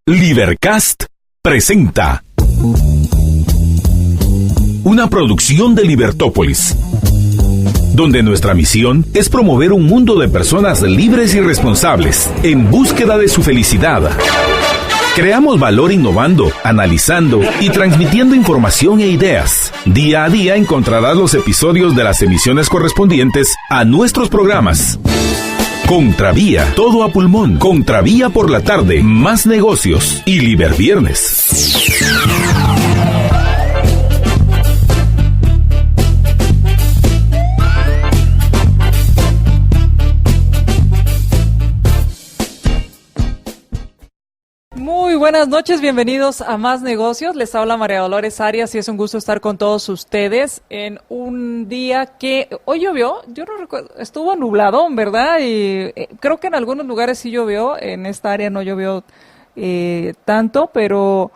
Libercast presenta una producción de Libertópolis, donde nuestra misión es promover un mundo de personas libres y responsables en búsqueda de su felicidad. Creamos valor innovando, analizando y transmitiendo información e ideas. Día a día encontrarás los episodios de las emisiones correspondientes a nuestros programas. Contravía, todo a pulmón. Contravía por la tarde, más negocios y Liberviernes. Muy buenas noches, bienvenidos a Más Negocios. Les habla María Dolores Arias y es un gusto estar con todos ustedes en un día que hoy llovió. Yo no recuerdo, estuvo nublado, ¿verdad? Y creo que en algunos lugares sí llovió, en esta área no llovió tanto, pero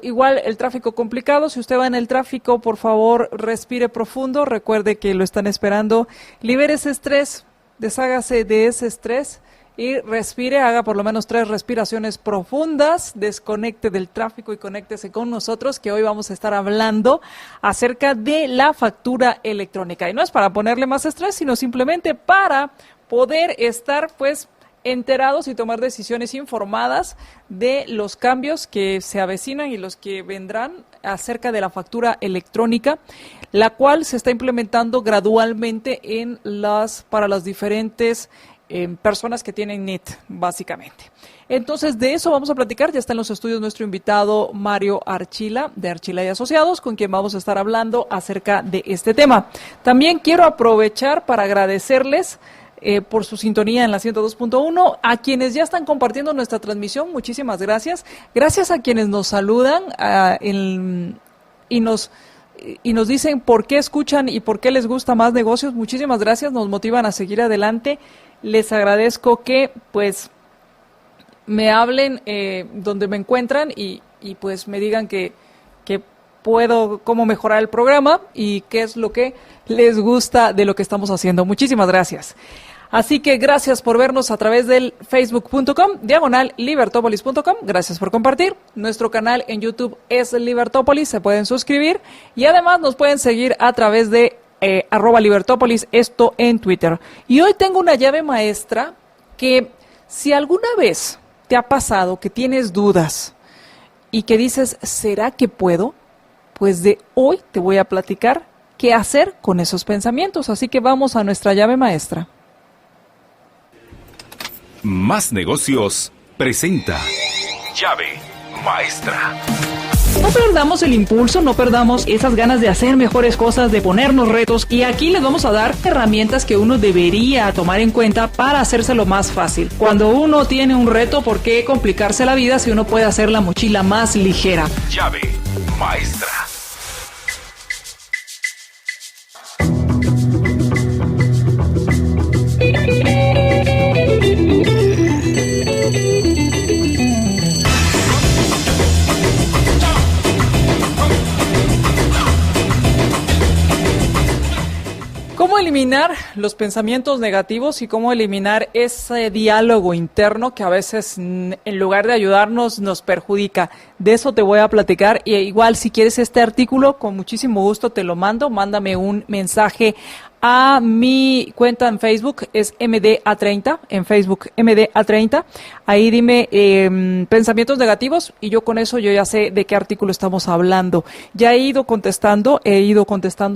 igual el tráfico complicado. Si usted va en el tráfico, por favor, respire profundo. Recuerde que lo están esperando. Libere ese estrés, deshágase de ese estrés. Y respire, haga por lo menos 3 respiraciones profundas, desconecte del tráfico y conéctese con nosotros, que hoy vamos a estar hablando acerca de la factura electrónica. Y no es para ponerle más estrés, sino simplemente para poder estar, pues, enterados y tomar decisiones informadas de los cambios que se avecinan y los que vendrán acerca de la factura electrónica, la cual se está implementando gradualmente para las diferentes personas que tienen NIT, básicamente. Entonces, de eso vamos a platicar. Ya está en los estudios nuestro invitado Mario Archila, de Archila y Asociados, con quien vamos a estar hablando acerca de este tema. También quiero aprovechar para agradecerles por su sintonía en la 102.1, a quienes ya están compartiendo nuestra transmisión, muchísimas gracias. Gracias a quienes nos saludan y nos dicen por qué escuchan y por qué les gusta Más Negocios. Muchísimas gracias, nos motivan a seguir adelante. Les agradezco que pues me hablen donde me encuentran y pues me digan que puedo, cómo mejorar el programa y qué es lo que les gusta de lo que estamos haciendo. Muchísimas gracias. Así que gracias por vernos a través del facebook.com/libertopolis.com. Gracias por compartir. Nuestro canal en YouTube es Libertópolis, se pueden suscribir y además nos pueden seguir a través de @Libertópolis, esto en Twitter. Y hoy tengo una llave maestra que si alguna vez te ha pasado que tienes dudas y que dices, ¿será que puedo? Pues de hoy te voy a platicar qué hacer con esos pensamientos. Así que vamos a nuestra llave maestra. Más Negocios presenta Llave Maestra. No perdamos el impulso, no perdamos esas ganas de hacer mejores cosas, de ponernos retos. Y aquí les vamos a dar herramientas que uno debería tomar en cuenta para hacérselo más fácil. Cuando uno tiene un reto, ¿por qué complicarse la vida si uno puede hacer la mochila más ligera? Llave Maestra. ¿Cómo eliminar los pensamientos negativos y cómo eliminar ese diálogo interno que a veces en lugar de ayudarnos nos perjudica? De eso te voy a platicar y igual si quieres este artículo con muchísimo gusto te lo mando, mándame un mensaje a mi cuenta en Facebook, es MDA30, en Facebook MDA30, ahí dime pensamientos negativos y yo con eso yo ya sé de qué artículo estamos hablando. Ya he ido contestando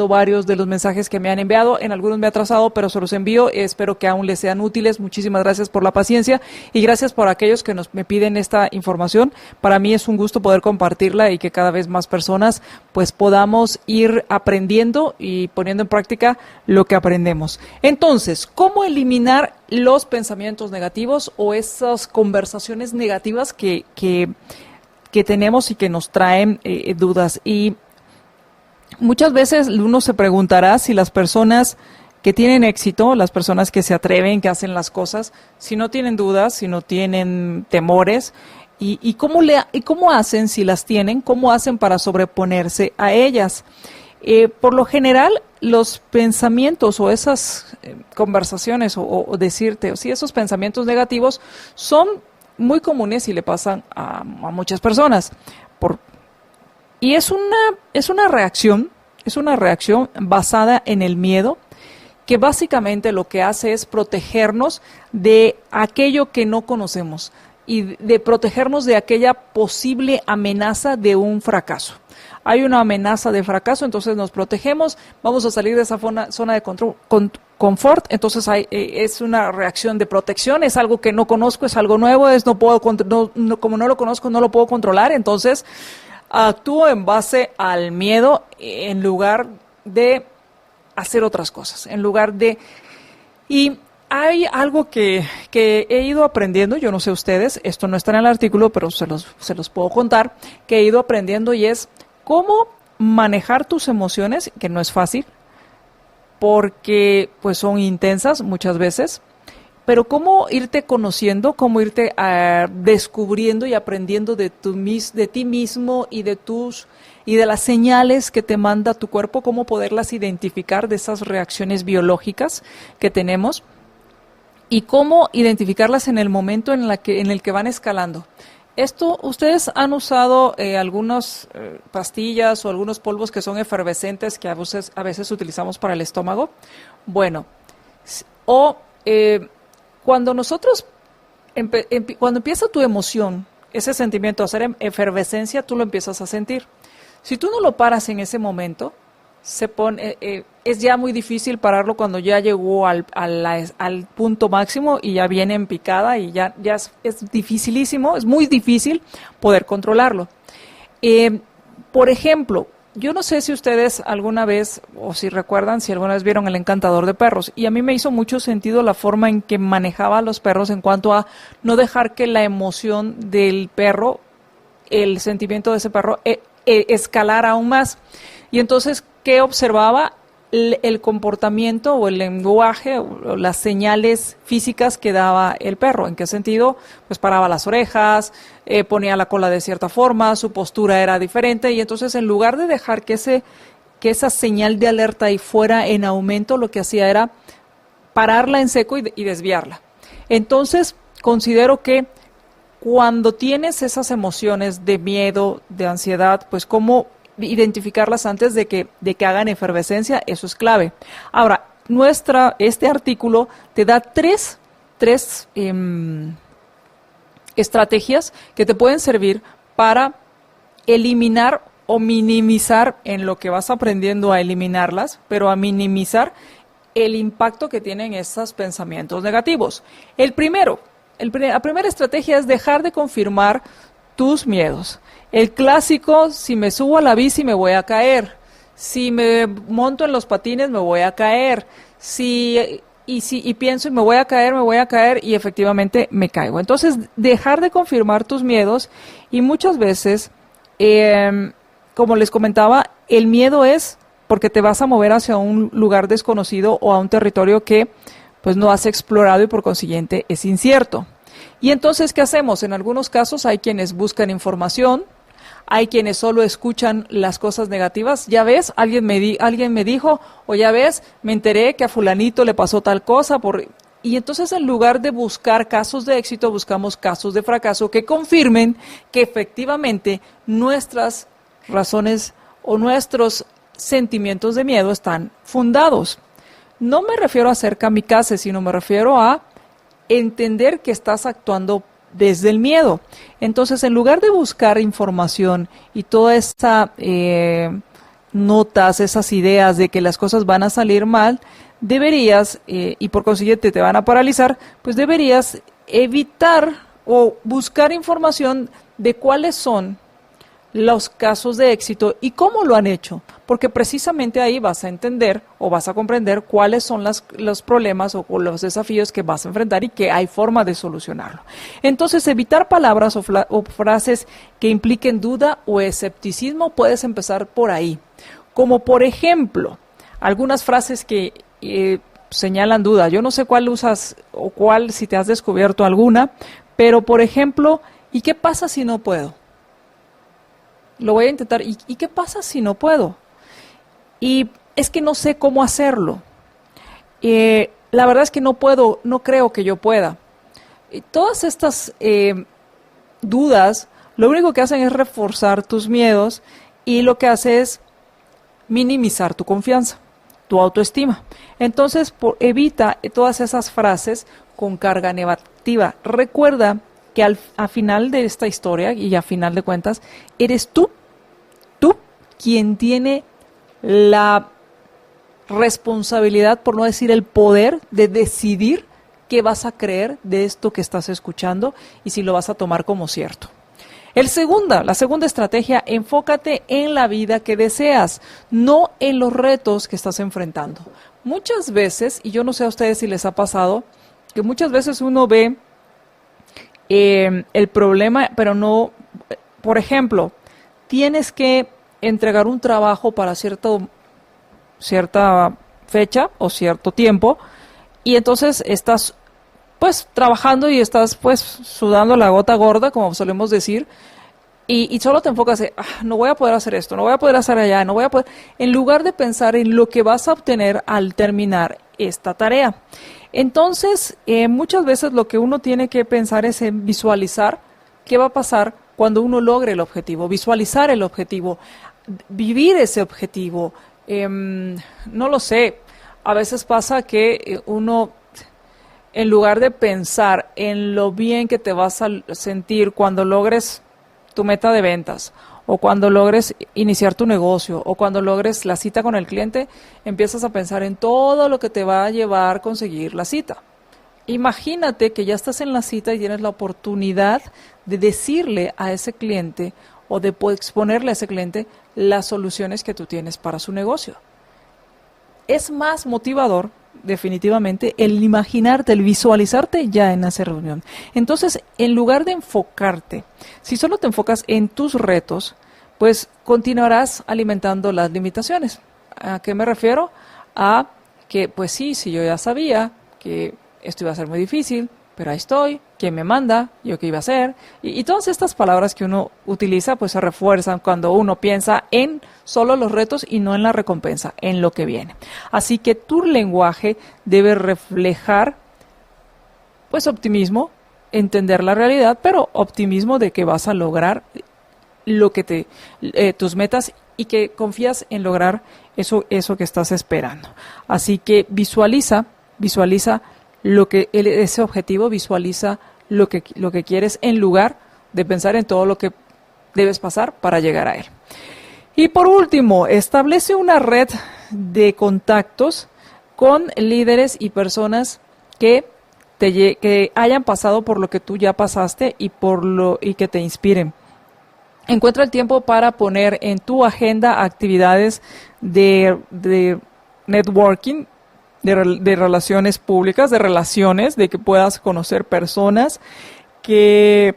varios de los mensajes que me han enviado, en algunos me he atrasado, pero se los envío, espero que aún les sean útiles. Muchísimas gracias por la paciencia y gracias por aquellos que me piden esta información. Para mí es un gusto poder compartirla y que cada vez más personas pues podamos ir aprendiendo y poniendo en práctica lo que aprendemos. Entonces, ¿cómo eliminar los pensamientos negativos o esas conversaciones negativas que tenemos y que nos traen dudas? Y muchas veces uno se preguntará si las personas que tienen éxito, las personas que se atreven, que hacen las cosas, si no tienen dudas, si no tienen temores, y cómo hacen, si las tienen, cómo hacen para sobreponerse a ellas. Por lo general, los pensamientos o esas conversaciones o decirte, o si esos pensamientos negativos son muy comunes y le pasan a muchas personas. Y es una reacción basada en el miedo, que básicamente lo que hace es protegernos de aquello que no conocemos y de protegernos de aquella posible amenaza de un fracaso. Hay una amenaza de fracaso, entonces nos protegemos, vamos a salir de esa zona de confort, entonces es una reacción de protección, es algo que no conozco, es algo nuevo, como no lo conozco, no lo puedo controlar, entonces actúo en base al miedo en lugar de hacer otras cosas, Y hay algo que he ido aprendiendo, yo no sé ustedes, esto no está en el artículo, pero se los puedo contar, que he ido aprendiendo y es cómo manejar tus emociones, que no es fácil, porque pues son intensas muchas veces, pero cómo irte conociendo, cómo irte descubriendo y aprendiendo de ti mismo y de las señales que te manda tu cuerpo, cómo poderlas identificar de esas reacciones biológicas que tenemos y cómo identificarlas en el momento en el que van escalando. Ustedes han usado algunas pastillas o algunos polvos que son efervescentes que a veces utilizamos para el estómago. Bueno, cuando cuando empieza tu emoción, ese sentimiento de hacer efervescencia, tú lo empiezas a sentir. Si tú no lo paras en ese momento, es ya muy difícil pararlo cuando ya llegó al punto máximo y ya viene en picada y ya es dificilísimo, es muy difícil poder controlarlo. Por ejemplo, yo no sé si ustedes alguna vez, o si recuerdan, si alguna vez vieron El Encantador de Perros, y a mí me hizo mucho sentido la forma en que manejaba a los perros en cuanto a no dejar que la emoción del perro, el sentimiento de ese perro, escalara aún más. Y entonces, ¿qué observaba? El comportamiento o el lenguaje o las señales físicas que daba el perro. ¿En qué sentido? Pues paraba las orejas, ponía la cola de cierta forma, su postura era diferente y entonces en lugar de dejar que esa señal de alerta ahí fuera en aumento, lo que hacía era pararla en seco y desviarla. Entonces, considero que cuando tienes esas emociones de miedo, de ansiedad, pues cómo identificarlas antes de que hagan efervescencia, eso es clave. Ahora, este artículo te da tres estrategias que te pueden servir para eliminar o minimizar en lo que vas aprendiendo a eliminarlas, pero a minimizar el impacto que tienen esos pensamientos negativos. La primera estrategia es dejar de confirmar tus miedos. El clásico, si me subo a la bici me voy a caer, si me monto en los patines me voy a caer, y pienso y me voy a caer y efectivamente me caigo. Entonces, dejar de confirmar tus miedos y muchas veces, como les comentaba, el miedo es porque te vas a mover hacia un lugar desconocido o a un territorio que pues no has explorado y por consiguiente es incierto. Y entonces, ¿qué hacemos? En algunos casos hay quienes buscan información, hay quienes solo escuchan las cosas negativas. Ya ves, alguien me dijo, o ya ves, me enteré que a fulanito le pasó tal cosa. Y entonces en lugar de buscar casos de éxito, buscamos casos de fracaso que confirmen que efectivamente nuestras razones o nuestros sentimientos de miedo están fundados. No me refiero a ser kamikaze, sino me refiero a entender que estás actuando desde el miedo. Entonces, en lugar de buscar información y toda esta notas, esas ideas de que las cosas van a salir mal, deberías, y por consiguiente te van a paralizar, pues deberías evitar o buscar información de cuáles son los casos de éxito y cómo lo han hecho, porque precisamente ahí vas a entender o vas a comprender cuáles son los problemas o los desafíos que vas a enfrentar y que hay forma de solucionarlo. Entonces, evitar palabras o frases que impliquen duda o escepticismo, puedes empezar por ahí. Como por ejemplo, algunas frases que señalan duda. Yo no sé cuál usas o si te has descubierto alguna, pero por ejemplo, ¿y qué pasa si no puedo? Lo voy a intentar. ¿Y qué pasa si no puedo? Y es que no sé cómo hacerlo. La verdad es que no puedo, no creo que yo pueda. Y todas estas dudas, lo único que hacen es reforzar tus miedos y lo que hace es minimizar tu confianza, tu autoestima. Entonces, evita todas esas frases con carga negativa. Recuerda que al final de esta historia y a final de cuentas, eres tú quien tiene la responsabilidad, por no decir el poder, de decidir qué vas a creer de esto que estás escuchando y si lo vas a tomar como cierto. La segunda estrategia, enfócate en la vida que deseas, no en los retos que estás enfrentando. Muchas veces, y yo no sé a ustedes si les ha pasado, que muchas veces uno ve el problema, pero no, por ejemplo, tienes que entregar un trabajo para cierta fecha o cierto tiempo, y entonces estás pues trabajando y estás pues sudando la gota gorda, como solemos decir, y solo te enfocas en, no voy a poder hacer esto, no voy a poder hacer allá, no voy a poder, en lugar de pensar en lo que vas a obtener al terminar esta tarea. Entonces, muchas veces lo que uno tiene que pensar es en visualizar qué va a pasar cuando uno logre el objetivo, visualizar el objetivo, vivir ese objetivo. No lo sé, a veces pasa que uno, en lugar de pensar en lo bien que te vas a sentir cuando logres tu meta de ventas, o cuando logres iniciar tu negocio, o cuando logres la cita con el cliente, empiezas a pensar en todo lo que te va a llevar a conseguir la cita. Imagínate que ya estás en la cita y tienes la oportunidad de decirle a ese cliente o de exponerle a ese cliente las soluciones que tú tienes para su negocio. Es más motivador, definitivamente, el imaginarte, el visualizarte ya en esa reunión. Entonces, en lugar de enfocarte, si solo te enfocas en tus retos, pues continuarás alimentando las limitaciones. ¿A qué me refiero? A que, pues sí, si yo ya sabía que esto iba a ser muy difícil, pero ahí estoy, ¿quién me manda? ¿Yo qué iba a hacer? Y todas estas palabras que uno utiliza, pues se refuerzan cuando uno piensa en solo los retos y no en la recompensa, en lo que viene. Así que tu lenguaje debe reflejar, pues, optimismo, entender la realidad, pero optimismo de que vas a lograr lo que tus metas y que confías en lograr eso que estás esperando. Así que visualiza ese objetivo, visualiza lo que quieres en lugar de pensar en todo lo que debes pasar para llegar a él. Y por último, establece una red de contactos con líderes y personas que hayan pasado por lo que tú ya pasaste y que te inspiren. Encuentra el tiempo para poner en tu agenda actividades de networking, de relaciones públicas, de que puedas conocer personas, que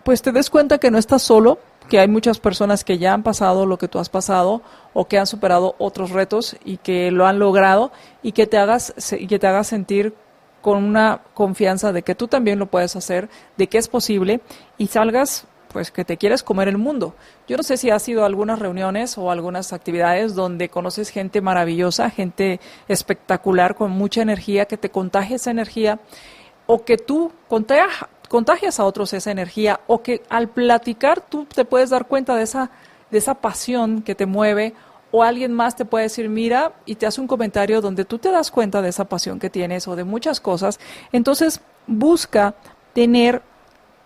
pues te des cuenta que no estás solo, que hay muchas personas que ya han pasado lo que tú has pasado o que han superado otros retos y que lo han logrado, y que te hagas sentir con una confianza de que tú también lo puedes hacer, de que es posible, y salgas pues que te quieres comer el mundo. Yo no sé si has ido a algunas reuniones o algunas actividades donde conoces gente maravillosa, gente espectacular, con mucha energía, que te contagia esa energía, o que tú contagias a otros esa energía, o que al platicar tú te puedes dar cuenta de esa pasión que te mueve, o alguien más te puede decir, mira, y te hace un comentario donde tú te das cuenta de esa pasión que tienes o de muchas cosas. Entonces, busca tener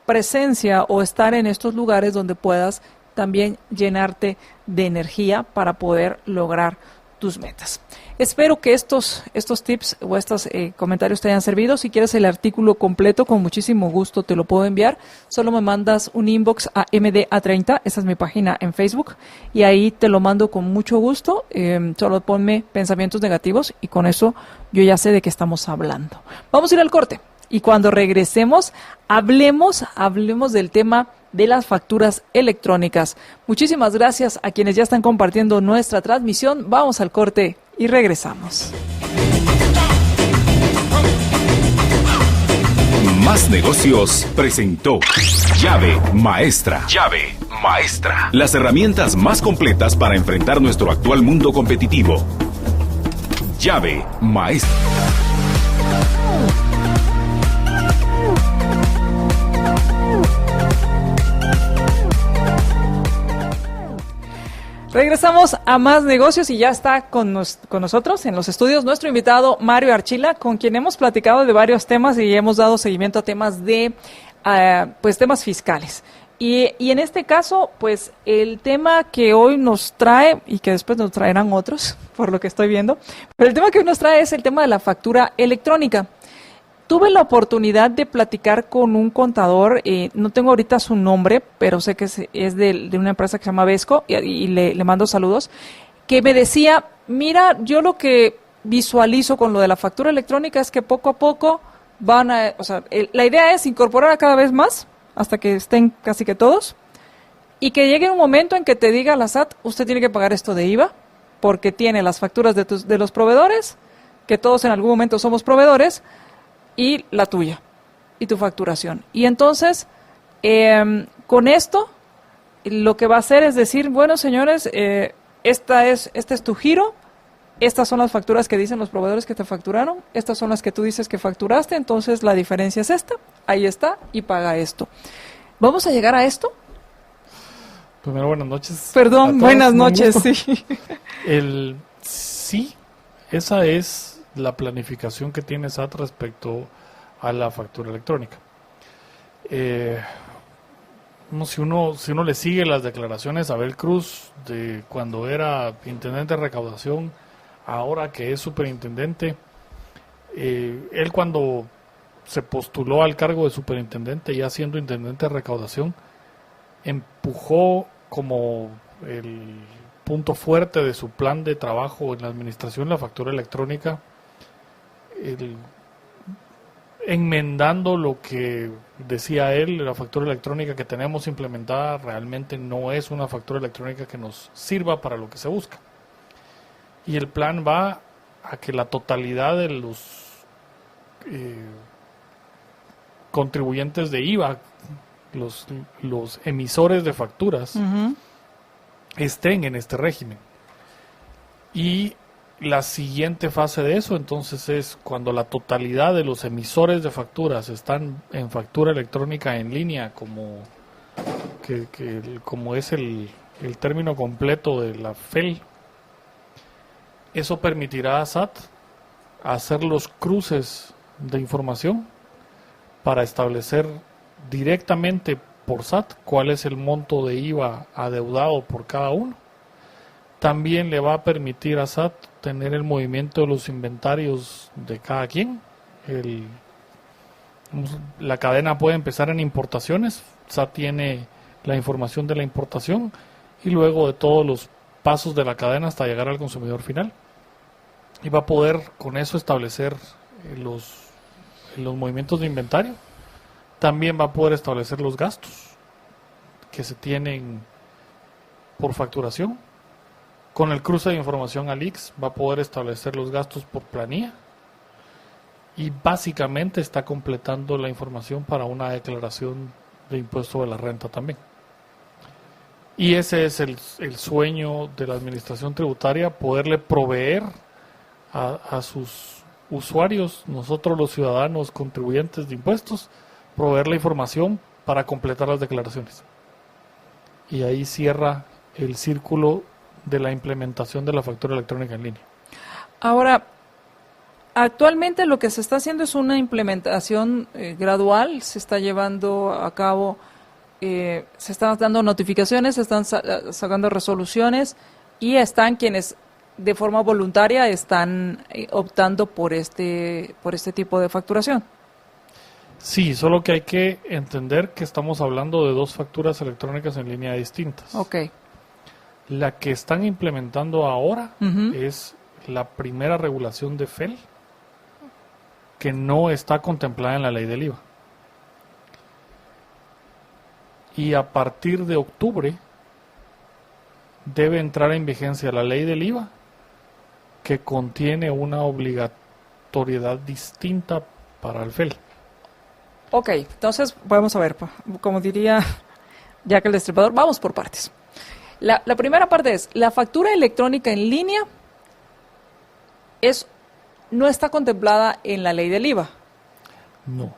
presencia o estar en estos lugares donde puedas también llenarte de energía para poder lograr tus metas. Espero que estos tips o estos comentarios te hayan servido. Si quieres el artículo completo, con muchísimo gusto te lo puedo enviar. Solo me mandas un inbox a MDA30, esa es mi página en Facebook, y ahí te lo mando con mucho gusto. Solo ponme pensamientos negativos y con eso yo ya sé de qué estamos hablando. Vamos a ir al corte. Y cuando regresemos, hablemos del tema de las facturas electrónicas. Muchísimas gracias a quienes ya están compartiendo nuestra transmisión. Vamos al corte y regresamos. Más Negocios presentó Llave Maestra. Llave Maestra. Las herramientas más completas para enfrentar nuestro actual mundo competitivo. Llave Maestra. Regresamos a Más Negocios y ya está con nosotros en los estudios nuestro invitado Mario Archila, con quien hemos platicado de varios temas y hemos dado seguimiento a temas de temas fiscales. Y en este caso, pues el tema que hoy nos trae, y que después nos traerán otros, por lo que estoy viendo, pero el tema que hoy nos trae es el tema de la factura electrónica. Tuve la oportunidad de platicar con un contador, no tengo ahorita su nombre, pero sé que es de una empresa que se llama Vesco, y le mando saludos, que me decía, mira, yo lo que visualizo con lo de la factura electrónica es que poco a poco la idea es incorporar a cada vez más, hasta que estén casi que todos, y que llegue un momento en que te diga la SAT, usted tiene que pagar esto de IVA, porque tiene las facturas de los proveedores, que todos en algún momento somos proveedores, y la tuya, y tu facturación. Y entonces, con esto, lo que va a hacer es decir, bueno, señores, este es tu giro, estas son las facturas que dicen los proveedores que te facturaron, estas son las que tú dices que facturaste, entonces la diferencia es esta, ahí está, y paga esto. ¿Vamos a llegar a esto? Primero, buenas noches. Perdón, buenas noches, sí. Sí, esa es la planificación que tiene SAT respecto a la factura electrónica. Si uno le sigue las declaraciones a Abel Cruz de cuando era intendente de recaudación, ahora que es superintendente, él cuando se postuló al cargo de superintendente, ya siendo intendente de recaudación, empujó como el punto fuerte de su plan de trabajo en la administración la factura electrónica, enmendando lo que decía él, la factura electrónica que tenemos implementada realmente no es una factura electrónica que nos sirva para lo que se busca. Y el plan va a que la totalidad de los contribuyentes de IVA, los emisores de facturas, estén en este régimen. Y la siguiente fase de eso, entonces, es cuando la totalidad de los emisores de facturas están en factura electrónica en línea, como es el término completo de la FEL. Eso permitirá a SAT hacer los cruces de información para establecer directamente por SAT cuál es el monto de IVA adeudado por cada uno. También le va a permitir a SAT tener el movimiento de los inventarios de cada quien. La cadena puede empezar en importaciones. SAT tiene la información de la importación y luego de todos los pasos de la cadena hasta llegar al consumidor final. Y va a poder con eso establecer los movimientos de inventario. También va a poder establecer los gastos que se tienen por facturación. Con el cruce de información al IX va a poder establecer los gastos por planilla. Y básicamente está completando la información para una declaración de impuesto de la renta también. Y ese es el sueño de la administración tributaria, poderle proveer a sus usuarios, nosotros los ciudadanos contribuyentes de impuestos, proveer la información para completar las declaraciones. Y ahí cierra el círculo de la implementación de la factura electrónica en línea. Ahora, actualmente lo que se está haciendo es una implementación gradual, se está llevando a cabo, se están dando notificaciones, se están sacando resoluciones y están quienes de forma voluntaria están optando por este tipo de facturación. Sí, solo que hay que entender que estamos hablando de dos facturas electrónicas en línea distintas. Okay. La que están implementando ahora es la primera regulación de FEL que no está contemplada en la ley del IVA. Y a partir de octubre debe entrar en vigencia la ley del IVA, que contiene una obligatoriedad distinta para el FEL. Ok, entonces vamos a ver, como diría Jack el Destripador, vamos por partes. La primera parte es, la factura electrónica en línea no está contemplada en la ley del IVA. No.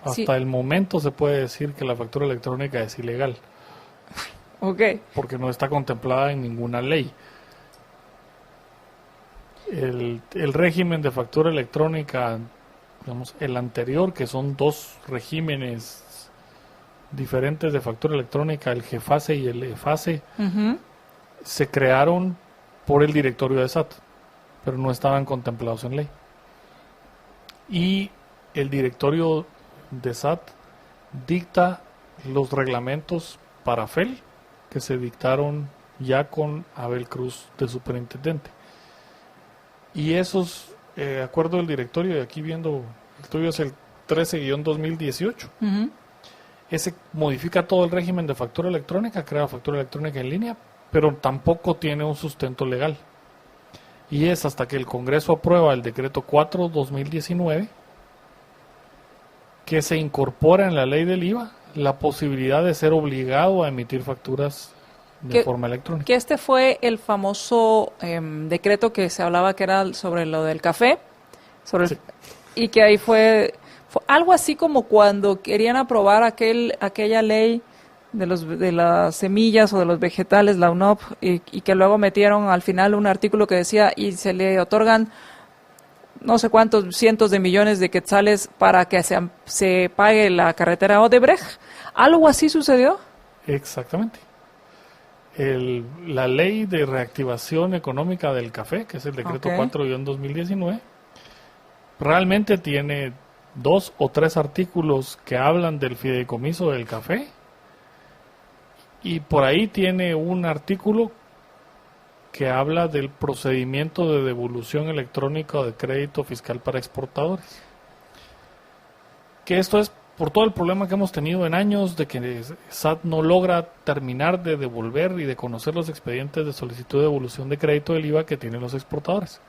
Hasta Sí. el momento se puede decir que la factura electrónica es ilegal. Ok. porque no está contemplada en ninguna ley. El régimen de factura electrónica, digamos, el anterior, que son dos regímenes diferentes de factura electrónica, el GFASE y el EFASE, Ujú. se crearon por el directorio de SAT, pero no estaban contemplados en ley. Y el directorio de SAT dicta los reglamentos para FEL que se dictaron ya con Abel Cruz de superintendente. Y esos acuerdos del directorio, y aquí viendo, el tuyo es el 13-2018, Ujú. ese modifica todo el régimen de factura electrónica, crea factura electrónica en línea, pero tampoco tiene un sustento legal. Y es hasta que el Congreso aprueba el decreto 4-2019 que se incorpora en la ley del IVA la posibilidad de ser obligado a emitir facturas de ¿Qué- forma electrónica. Que este fue el famoso decreto que se hablaba que era sobre lo del café, Sí. y que ahí fue algo así como cuando querían aprobar aquella ley de las semillas o de los vegetales, la UNOP, y que luego metieron al final un artículo que decía y se le otorgan no sé cuántos cientos de millones de quetzales para que se pague la carretera Odebrecht. ¿Algo así sucedió? Exactamente. La ley de reactivación económica del café, que es el decreto Ok. 4-2019, realmente tiene 2 o 3 artículos que hablan del fideicomiso del café, y por ahí tiene un artículo que habla del procedimiento de devolución electrónica de crédito fiscal para exportadores. Que esto es por todo el problema que hemos tenido en años de que SAT no logra terminar de devolver y de conocer los expedientes de solicitud de devolución de crédito del IVA que tienen los exportadores.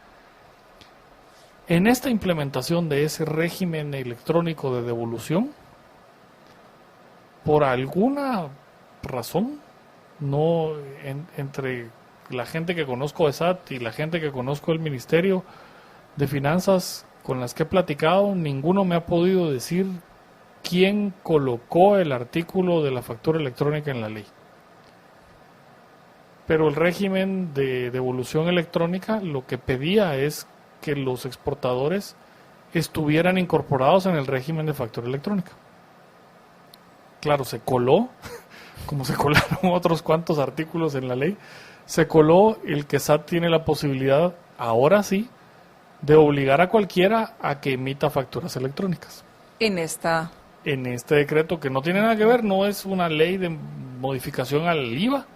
En esta implementación de ese régimen electrónico de devolución, por alguna razón, no entre la gente que conozco de SAT y la gente que conozco del Ministerio de Finanzas con las que he platicado, ninguno me ha podido decir quién colocó el artículo de la factura electrónica en la ley. Pero el régimen de devolución electrónica lo que pedía es que los exportadores estuvieran incorporados en el régimen de factura electrónica. Claro, se coló, como se colaron otros cuantos artículos en la ley, se coló el que SAT tiene la posibilidad, ahora sí, de obligar a cualquiera a que emita facturas electrónicas. En este decreto, que no tiene nada que ver, no es una ley de modificación al IVA,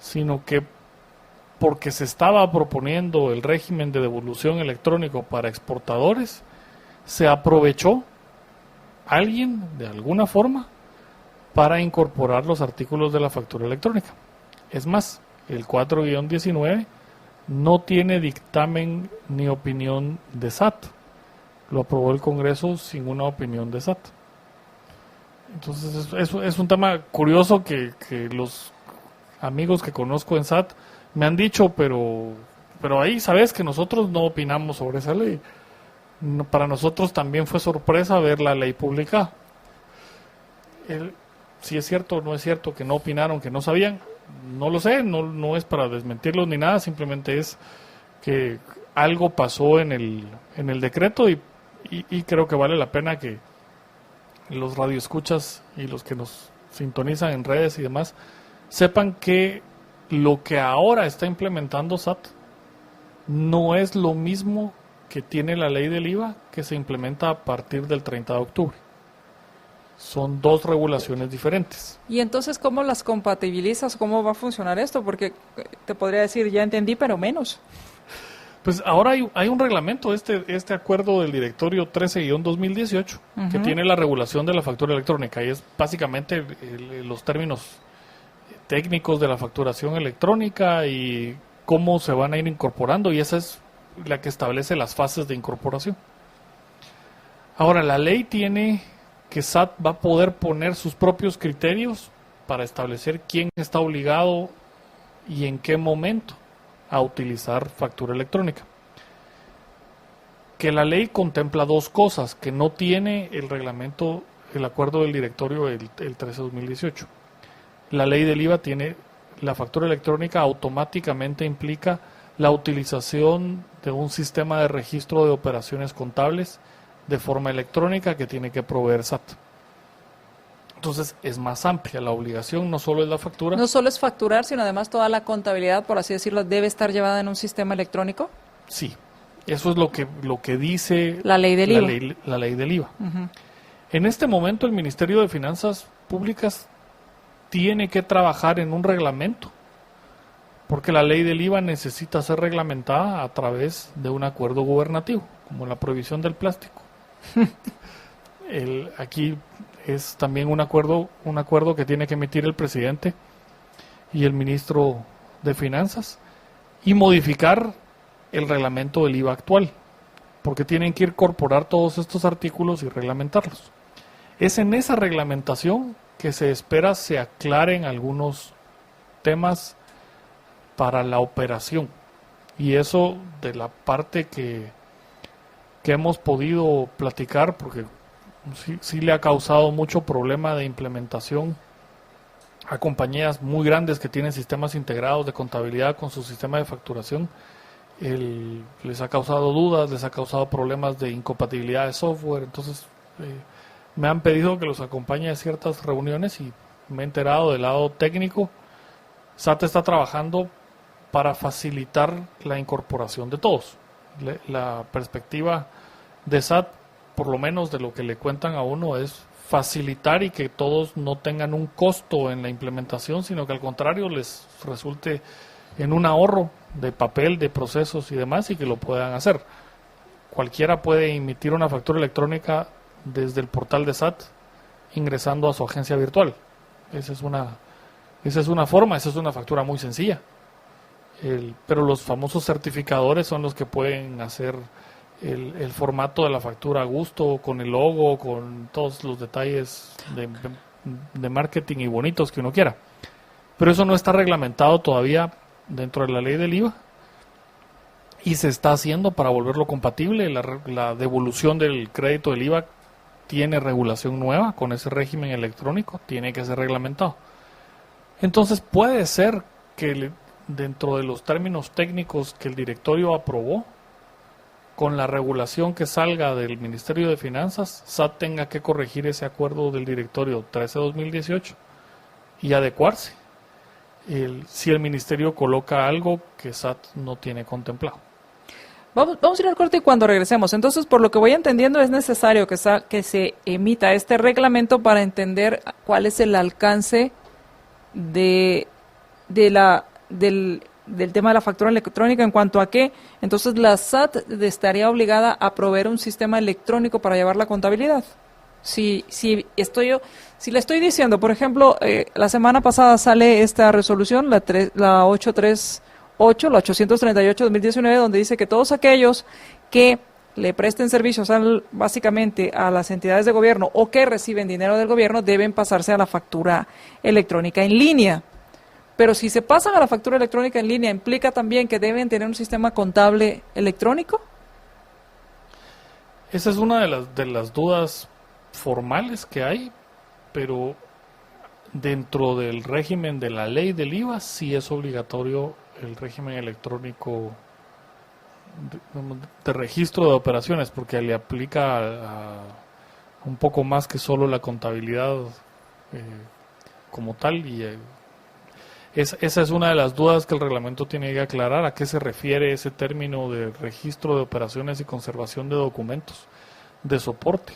sino que porque se estaba proponiendo el régimen de devolución electrónico para exportadores, se aprovechó alguien de alguna forma para incorporar los artículos de la factura electrónica. Es más, el 4-19 no tiene dictamen ni opinión de SAT. Lo aprobó el Congreso sin una opinión de SAT. Entonces es un tema curioso que los amigos que conozco en SAT me han dicho, pero ahí sabes que nosotros no opinamos sobre esa ley. Para nosotros también fue sorpresa ver la ley publicada. Si es cierto o no es cierto que no opinaron, que no sabían, no lo sé, no es para desmentirlos ni nada, simplemente es que algo pasó en el decreto y creo que vale la pena que los radioescuchas y los que nos sintonizan en redes y demás sepan que lo que ahora está implementando SAT no es lo mismo que tiene la ley del IVA que se implementa a partir del 30 de octubre. Son dos regulaciones diferentes. Y entonces, ¿cómo las compatibilizas? ¿Cómo va a funcionar esto? Porque te podría decir, ya entendí, pero menos. Pues ahora hay un reglamento, este acuerdo del directorio 13-2018, que tiene la regulación de la factura electrónica y es básicamente los términos técnicos de la facturación electrónica y cómo se van a ir incorporando, y esa es la que establece las fases de incorporación. Ahora, la ley tiene que SAT va a poder poner sus propios criterios para establecer quién está obligado y en qué momento a utilizar factura electrónica. Que la ley contempla dos cosas que no tiene el reglamento, el acuerdo del directorio el 13-2018. la ley del IVA tiene, la factura electrónica automáticamente implica la utilización de un sistema de registro de operaciones contables de forma electrónica que tiene que proveer SAT. Entonces es más amplia la obligación, no solo es la factura. No solo es facturar, sino además toda la contabilidad, por así decirlo, debe estar llevada en un sistema electrónico. Sí, eso es lo que dice la ley del IVA. La ley del IVA. En este momento el Ministerio de Finanzas Públicas tiene que trabajar en un reglamento, porque la ley del IVA necesita ser reglamentada a través de un acuerdo gubernativo, como la prohibición del plástico. Aquí es también un acuerdo que tiene que emitir el presidente y el ministro de Finanzas y modificar el reglamento del IVA actual, porque tienen que incorporar todos estos artículos y reglamentarlos. Es en esa reglamentación que se espera se aclaren algunos temas para la operación, y eso de la parte que hemos podido platicar, porque sí le ha causado mucho problema de implementación a compañías muy grandes que tienen sistemas integrados de contabilidad con su sistema de facturación. Les ha causado dudas, les ha causado problemas de incompatibilidad de software. Entonces me han pedido que los acompañe a ciertas reuniones y me he enterado del lado técnico. SAT está trabajando para facilitar la incorporación de todos. La perspectiva de SAT, por lo menos de lo que le cuentan a uno, es facilitar y que todos no tengan un costo en la implementación, sino que al contrario les resulte en un ahorro de papel, de procesos y demás, y que lo puedan hacer. Cualquiera puede emitir una factura electrónica desde el portal de SAT ingresando a su agencia virtual. Esa es una forma, esa es una factura muy sencilla. Pero los famosos certificadores son los que pueden hacer el formato de la factura a gusto, con el logo, con todos los detalles de marketing y bonitos que uno quiera. Pero eso no está reglamentado todavía dentro de la ley del IVA y se está haciendo para volverlo compatible. La devolución del crédito del IVA tiene regulación nueva con ese régimen electrónico, tiene que ser reglamentado. Entonces puede ser que dentro de los términos técnicos que el directorio aprobó, con la regulación que salga del Ministerio de Finanzas, SAT tenga que corregir ese acuerdo del directorio 13-2018 y adecuarse si el Ministerio coloca algo que SAT no tiene contemplado. Vamos a ir al corte y cuando regresemos. Entonces, por lo que voy entendiendo, es necesario que se emita este reglamento para entender cuál es el alcance del tema de la factura electrónica, en cuanto a que entonces la SAT estaría obligada a proveer un sistema electrónico para llevar la contabilidad. Si le estoy diciendo, por ejemplo, la semana pasada sale esta resolución, la 838, la 838-2019, donde dice que todos aquellos que le presten servicios básicamente a las entidades de gobierno o que reciben dinero del gobierno deben pasarse a la factura electrónica en línea. Pero si se pasan a la factura electrónica en línea, ¿implica también que deben tener un sistema contable electrónico? Esa es una de las dudas formales que hay, pero dentro del régimen de la ley del IVA sí es obligatorio el régimen electrónico de registro de operaciones, porque le aplica a un poco más que solo la contabilidad como tal, y esa es una de las dudas que el reglamento tiene que aclarar. ¿A qué se refiere ese término de registro de operaciones y conservación de documentos de soporte?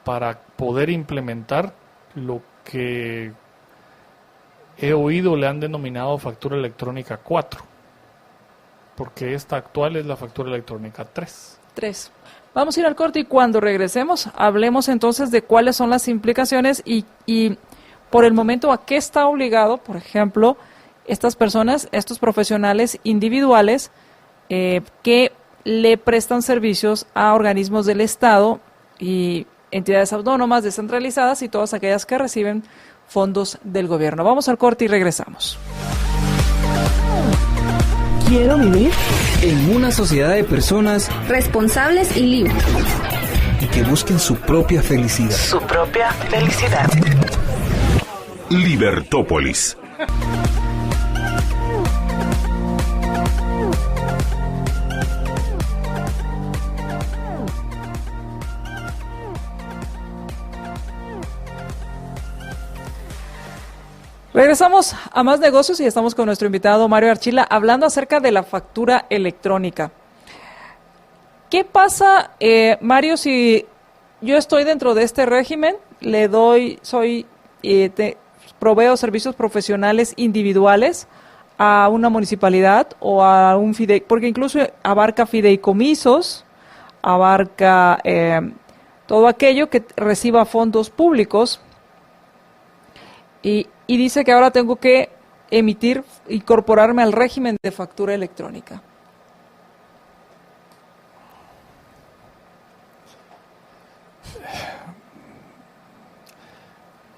Para poder implementar lo que he oído le han denominado factura electrónica 4, porque esta actual es la factura electrónica 3. Vamos a ir al corte y cuando regresemos hablemos entonces de cuáles son las implicaciones y por el momento a qué está obligado, por ejemplo, estas personas, estos profesionales individuales que le prestan servicios a organismos del Estado y entidades autónomas, descentralizadas y todas aquellas que reciben fondos del gobierno. Vamos al corte y regresamos. Quiero vivir en una sociedad de personas responsables y libres y que busquen su propia felicidad. Su propia felicidad. Libertópolis. Regresamos a Más Negocios y estamos con nuestro invitado Mario Archila hablando acerca de la factura electrónica. ¿Qué pasa, Mario, si yo estoy dentro de este régimen, proveo servicios profesionales individuales a una municipalidad o a un porque incluso abarca fideicomisos, abarca todo aquello que reciba fondos públicos y dice que ahora tengo que incorporarme al régimen de factura electrónica?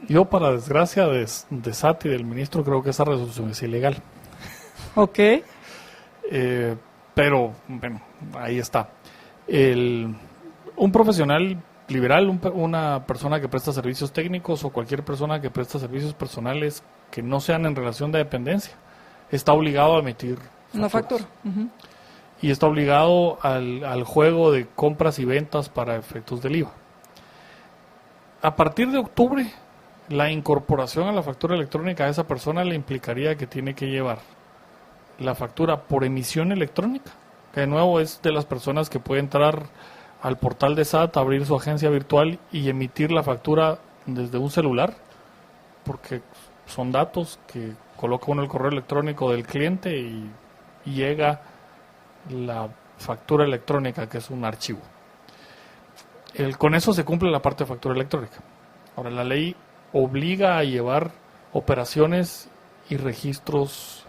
Yo, para desgracia de SAT y del ministro, creo que esa resolución es ilegal. Ok. Pero, bueno, ahí está. Un profesional liberal, una persona que presta servicios técnicos o cualquier persona que presta servicios personales que no sean en relación de dependencia, está obligado a emitir una factura. Uh-huh. Y está obligado al juego de compras y ventas para efectos del IVA. A partir de octubre, la incorporación a la factura electrónica a esa persona le implicaría que tiene que llevar la factura por emisión electrónica, que de nuevo es de las personas que puede entrar al portal de SAT, abrir su agencia virtual y emitir la factura desde un celular, porque son datos que coloca uno el correo electrónico del cliente y llega la factura electrónica, que es un archivo. Con eso se cumple la parte de factura electrónica. Ahora, la ley obliga a llevar operaciones y registros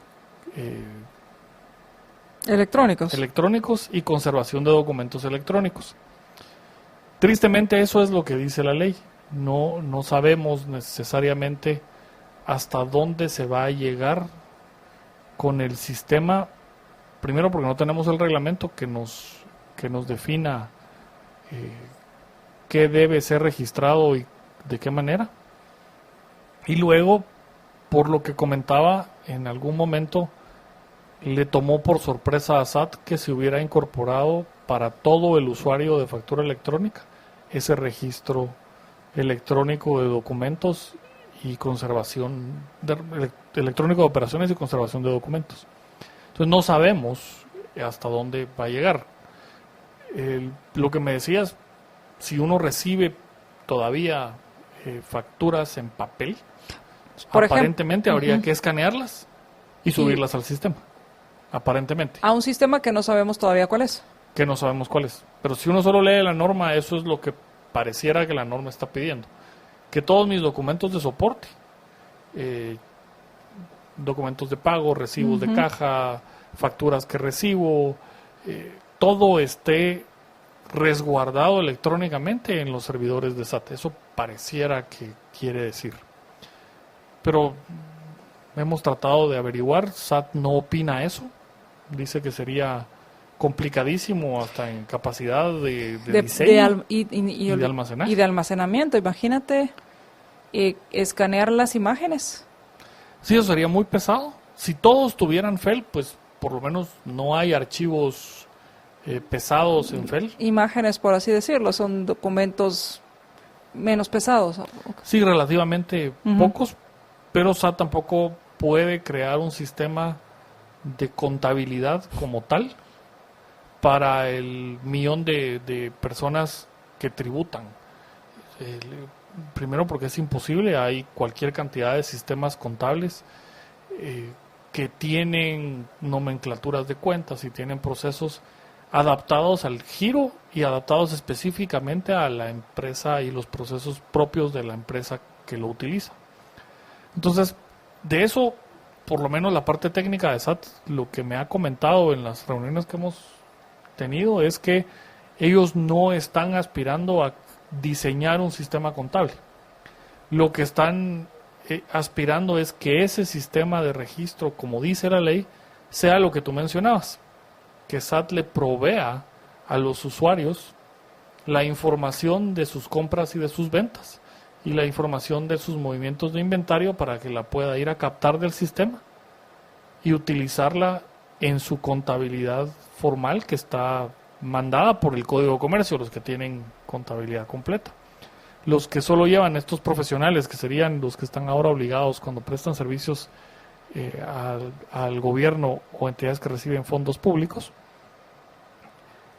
electrónicos y conservación de documentos electrónicos. Tristemente, eso es lo que dice la ley. No sabemos necesariamente hasta dónde se va a llegar con el sistema. Primero, porque no tenemos el reglamento que nos defina qué debe ser registrado y de qué manera. Y luego, por lo que comentaba, en algún momento le tomó por sorpresa a SAT que se hubiera incorporado para todo el usuario de factura electrónica ese registro electrónico de documentos y conservación electrónico de operaciones y conservación de documentos. Entonces no sabemos hasta dónde va a llegar. Lo que me decías, si uno recibe todavía facturas en papel, por aparentemente ejemplo, habría que escanearlas y subirlas al sistema. Aparentemente. A un sistema que no sabemos todavía cuál es. Que no sabemos cuál es. Pero si uno solo lee la norma, eso es lo que pareciera que la norma está pidiendo. Que todos mis documentos de soporte, documentos de pago, recibos de caja, facturas que recibo, todo esté resguardado electrónicamente en los servidores de SAT. Eso pareciera que quiere decir. Pero hemos tratado de averiguar, SAT no opina eso. Dice que sería complicadísimo hasta en capacidad de diseño y de almacenaje. Y de almacenamiento. Imagínate escanear las imágenes. Sí, eso sería muy pesado. Si todos tuvieran FEL, pues por lo menos no hay archivos pesados en FEL. Imágenes, por así decirlo, son documentos menos pesados. Sí, relativamente pocos, pero SAT tampoco puede crear un sistema de contabilidad como tal para el millón de personas que tributan. Primero porque es imposible, hay cualquier cantidad de sistemas contables que tienen nomenclaturas de cuentas y tienen procesos adaptados al giro y adaptados específicamente a la empresa y los procesos propios de la empresa que lo utiliza. Entonces, de eso, por lo menos la parte técnica de SAT, lo que me ha comentado en las reuniones que hemos tenido es que ellos no están aspirando a diseñar un sistema contable. Lo que están aspirando es que ese sistema de registro, como dice la ley, sea lo que tú mencionabas, que SAT le provea a los usuarios la información de sus compras y de sus ventas, y la información de sus movimientos de inventario para que la pueda ir a captar del sistema y utilizarla en su contabilidad formal que está mandada por el Código de Comercio, los que tienen contabilidad completa. Los que solo llevan estos profesionales, que serían los que están ahora obligados cuando prestan servicios al gobierno o entidades que reciben fondos públicos,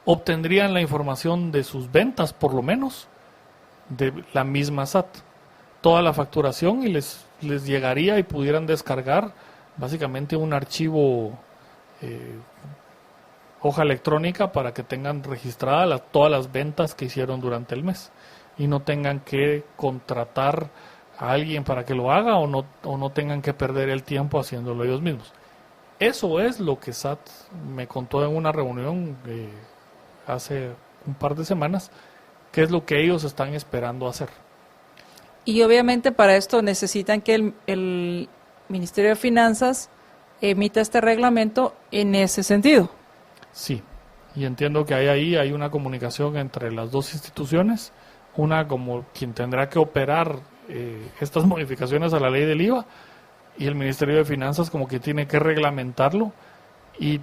obtendrían la información de sus ventas, por lo menos, de la misma SAT. Toda la facturación y les llegaría y pudieran descargar básicamente un archivo hoja electrónica para que tengan registradas todas las ventas que hicieron durante el mes y no tengan que contratar a alguien para que lo haga o no tengan que perder el tiempo haciéndolo ellos mismos. Eso es lo que SAT me contó en una reunión hace un par de semanas, que es lo que ellos están esperando hacer. Y obviamente para esto necesitan que el Ministerio de Finanzas emita este reglamento en ese sentido. Sí, y entiendo que hay una comunicación entre las dos instituciones, una como quien tendrá que operar estas modificaciones a la ley del IVA y el Ministerio de Finanzas como que tiene que reglamentarlo, y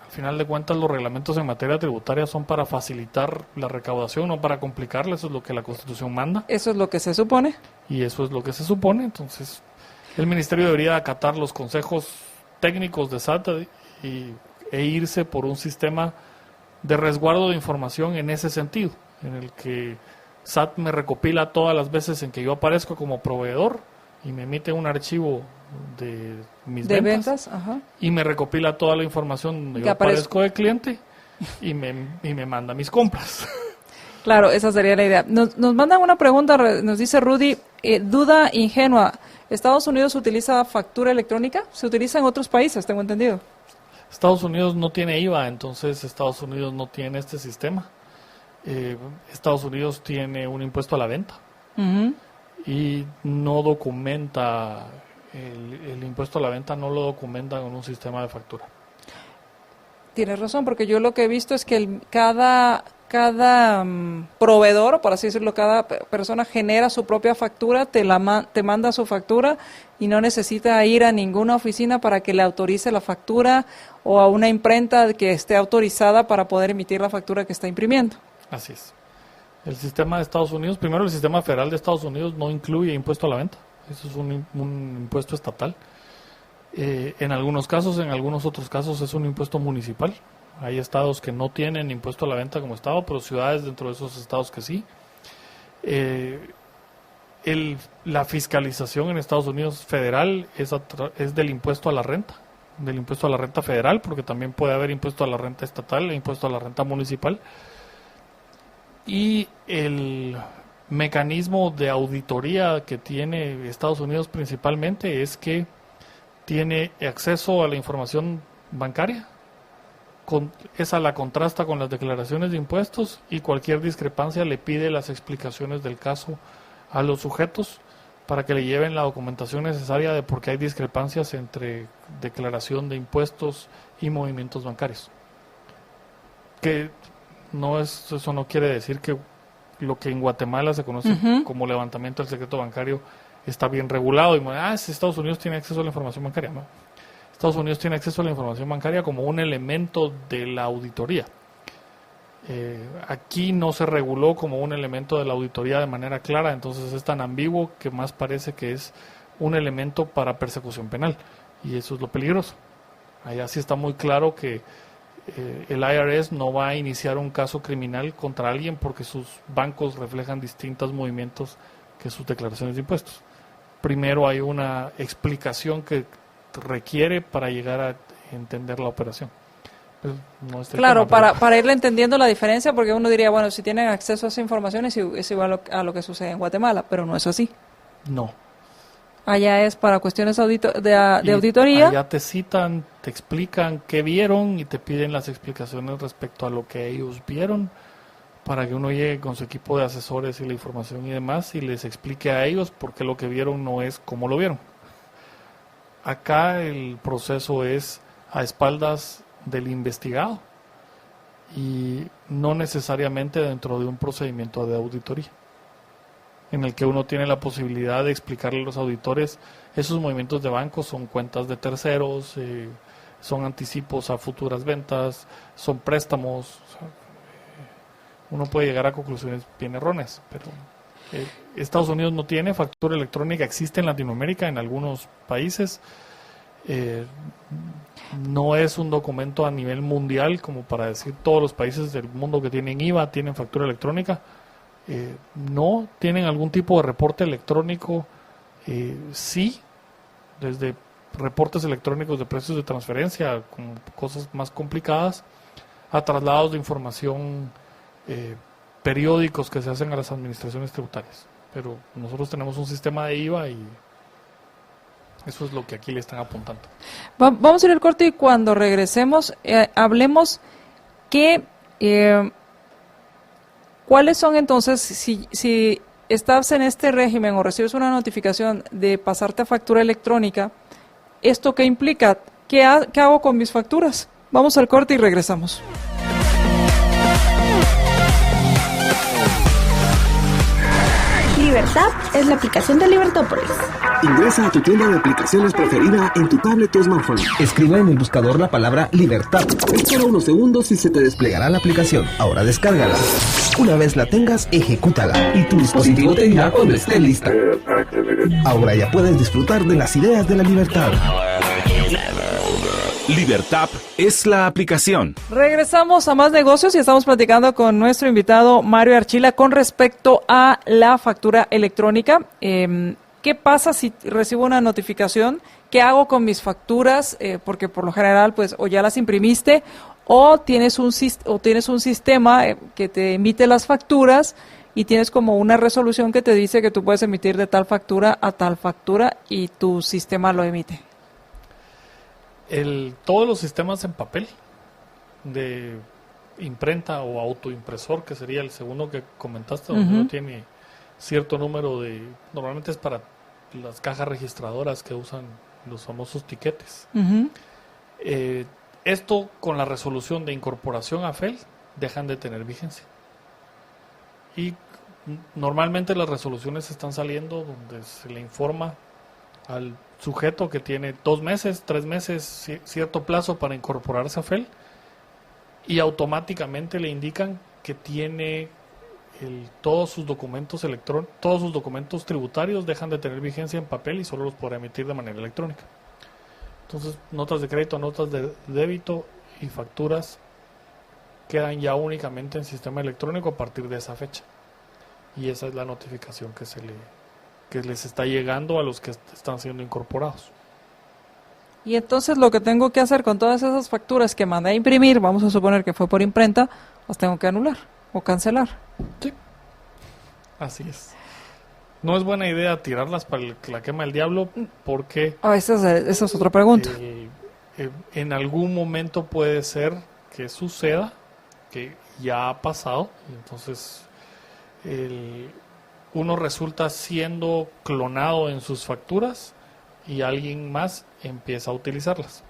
al final de cuentas los reglamentos en materia tributaria son para facilitar la recaudación, no para complicarla. Eso es lo que la Constitución manda. Eso es lo que se supone. Y eso es lo que se supone. Entonces el Ministerio debería acatar los consejos técnicos de SAT e irse por un sistema de resguardo de información en ese sentido, en el que SAT me recopila todas las veces en que yo aparezco como proveedor y me emite un archivo de mis ventas, ajá, y me recopila toda la información donde yo aparezco de cliente y me manda mis compras. Claro, esa sería la idea. Nos mandan una pregunta, nos dice Rudy, duda ingenua, ¿Estados Unidos utiliza factura electrónica? ¿Se utiliza en otros países, tengo entendido? Estados Unidos no tiene IVA, entonces Estados Unidos no tiene este sistema. Estados Unidos tiene un impuesto a la venta y no documenta el impuesto a la venta, no lo documenta con un sistema de factura. Tienes razón, porque yo lo que he visto es que cada proveedor, por así decirlo, cada persona genera su propia factura, te manda su factura y no necesita ir a ninguna oficina para que le autorice la factura o a una imprenta que esté autorizada para poder emitir la factura que está imprimiendo. Así es. El sistema de Estados Unidos, primero el sistema federal de Estados Unidos no incluye impuesto a la venta. Eso es un impuesto estatal. En algunos casos, en algunos otros casos es un impuesto municipal. Hay estados que no tienen impuesto a la venta como estado, pero ciudades dentro de esos estados que sí. La fiscalización en Estados Unidos federal es del impuesto a la renta federal, porque también puede haber impuesto a la renta estatal e impuesto a la renta municipal. Y el mecanismo de auditoría que tiene Estados Unidos principalmente es que tiene acceso a la información bancaria, esa la contrasta con las declaraciones de impuestos y cualquier discrepancia le pide las explicaciones del caso a los sujetos para que le lleven la documentación necesaria de por qué hay discrepancias entre declaración de impuestos y movimientos bancarios. Que eso no quiere decir que lo que en Guatemala se conoce como levantamiento del secreto bancario está bien regulado y si Estados Unidos tiene acceso a la información bancaria. No. Estados Unidos tiene acceso a la información bancaria como un elemento de la auditoría. Aquí no se reguló como un elemento de la auditoría de manera clara, entonces es tan ambiguo que más parece que es un elemento para persecución penal, y eso es lo peligroso. Allá sí está muy claro que el IRS no va a iniciar un caso criminal contra alguien porque sus bancos reflejan distintos movimientos que sus declaraciones de impuestos. Primero hay una explicación que requiere para llegar a entender la operación. No claro, para irle entendiendo la diferencia, porque uno diría, bueno, si tienen acceso a esa información es igual a lo que sucede en Guatemala, pero no es así. No. Allá es para cuestiones de auditoría. Allá te citan, te explican qué vieron y te piden las explicaciones respecto a lo que ellos vieron para que uno llegue con su equipo de asesores y la información y demás y les explique a ellos por qué lo que vieron no es como lo vieron. Acá el proceso es a espaldas del investigado y no necesariamente dentro de un procedimiento de auditoría. en el que uno tiene la posibilidad de explicarle a los auditores esos movimientos de banco son cuentas de terceros, son anticipos a futuras ventas, son préstamos. O sea, uno puede llegar a conclusiones bien erróneas, pero Estados Unidos no tiene factura electrónica, existe en Latinoamérica, en algunos países. No es un documento a nivel mundial como para decir todos los países del mundo que tienen IVA tienen factura electrónica. No tienen algún tipo de reporte electrónico, sí, desde reportes electrónicos de precios de transferencia, con cosas más complicadas, a traslados de información periódicos que se hacen a las administraciones tributarias. Pero nosotros tenemos un sistema de IVA y eso es lo que aquí le están apuntando. Vamos a ir al corte y cuando regresemos hablemos ¿cuáles son entonces, si estás en este régimen o recibes una notificación de pasarte a factura electrónica, ¿esto qué implica? ¿Qué hago con mis facturas? Vamos al corte y regresamos. Libertad es la aplicación de Libertópolis. Ingresa a tu tienda de aplicaciones preferida en tu tablet o smartphone. Escribe en el buscador la palabra Libertad. Espera unos segundos y se te desplegará la aplicación. Ahora descárgala. Una vez la tengas, ejecútala y tu dispositivo te dirá cuando esté lista. Ahora ya puedes disfrutar de las ideas de la libertad. Libertad es la aplicación. Regresamos a Más Negocios y estamos platicando con nuestro invitado Mario Archila con respecto a la factura electrónica. ¿Qué pasa si recibo una notificación? ¿Qué hago con mis facturas? Porque por lo general, pues, o ya las imprimiste o tienes un sistema que te emite las facturas y tienes como una resolución que te dice que tú puedes emitir de tal factura a tal factura y tu sistema lo emite. Todos los sistemas en papel de imprenta o autoimpresor, que sería el segundo que comentaste, donde uno tiene cierto número normalmente es para las cajas registradoras que usan los famosos tiquetes. Esto con la resolución de incorporación a FEL dejan de tener vigencia. Y normalmente las resoluciones están saliendo donde se le informa al sujeto que tiene 2 meses, 3 meses, cierto plazo para incorporarse a FEL, y automáticamente le indican que tiene todos sus documentos todos sus documentos tributarios dejan de tener vigencia en papel y solo los podrá emitir de manera electrónica. Entonces, notas de crédito, notas de débito y facturas quedan ya únicamente en sistema electrónico a partir de esa fecha. Y esa es la notificación que les está llegando a los que están siendo incorporados. Y entonces lo que tengo que hacer con todas esas facturas que mandé a imprimir, vamos a suponer que fue por imprenta, las tengo que anular o cancelar. Sí, así es. No es buena idea tirarlas para que la quema el diablo porque... Esa es otra pregunta. En algún momento puede ser que suceda, que ya ha pasado, y entonces uno resulta siendo clonado en sus facturas y alguien más empieza a utilizarlas.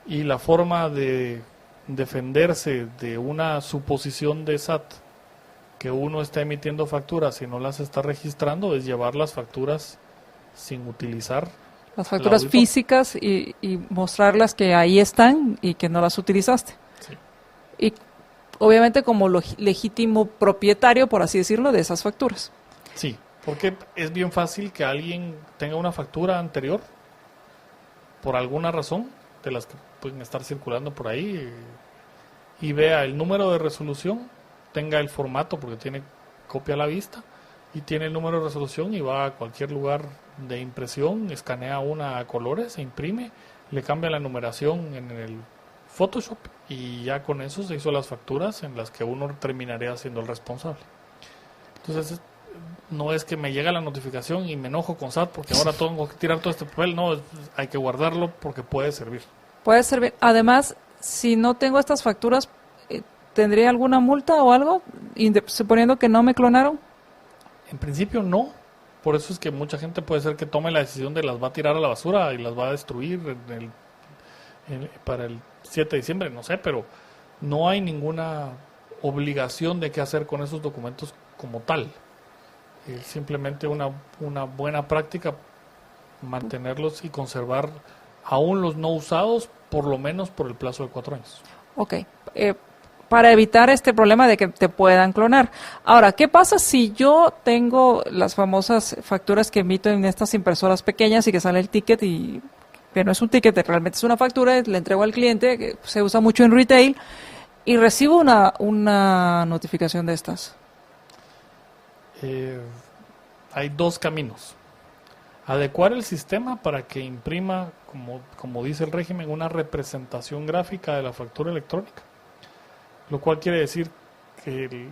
Y la forma de defenderse de una suposición de SAT que uno está emitiendo facturas y no las está registrando es llevar las facturas sin utilizar las facturas físicas y mostrarlas que ahí están y que no las utilizaste. Sí. Y obviamente como legítimo propietario, por así decirlo, de esas facturas. Sí, porque es bien fácil que alguien tenga una factura anterior por alguna razón, de las que pueden estar circulando por ahí, y vea el número de resolución, tenga el formato porque tiene copia a la vista, y tiene el número de resolución y va a cualquier lugar de impresión, escanea una a colores, se imprime, le cambia la numeración en el Photoshop y ya con eso se hizo las facturas en las que uno terminaría siendo el responsable. Entonces no es que me llega la notificación y me enojo con SAT porque ahora tengo que tirar todo este papel, no, hay que guardarlo porque puede servir. Puede servir. Además, si no tengo estas facturas, ¿tendría alguna multa o algo? Suponiendo que no me clonaron. En principio no, por eso es que mucha gente puede ser que tome la decisión de las va a tirar a la basura y las va a destruir para el 7 de diciembre, no sé, pero no hay ninguna obligación de qué hacer con esos documentos como tal. Es simplemente una buena práctica mantenerlos y conservar aún los no usados, por lo menos por el plazo de 4 años. Ok. Para evitar este problema de que te puedan clonar. Ahora, ¿qué pasa si yo tengo las famosas facturas que emito en estas impresoras pequeñas y que sale el ticket que no es un ticket, realmente es una factura, le entrego al cliente, que se usa mucho en retail, y recibo una notificación de estas? Hay 2 caminos. Adecuar el sistema para que imprima, como dice el régimen, una representación gráfica de la factura electrónica, lo cual quiere decir que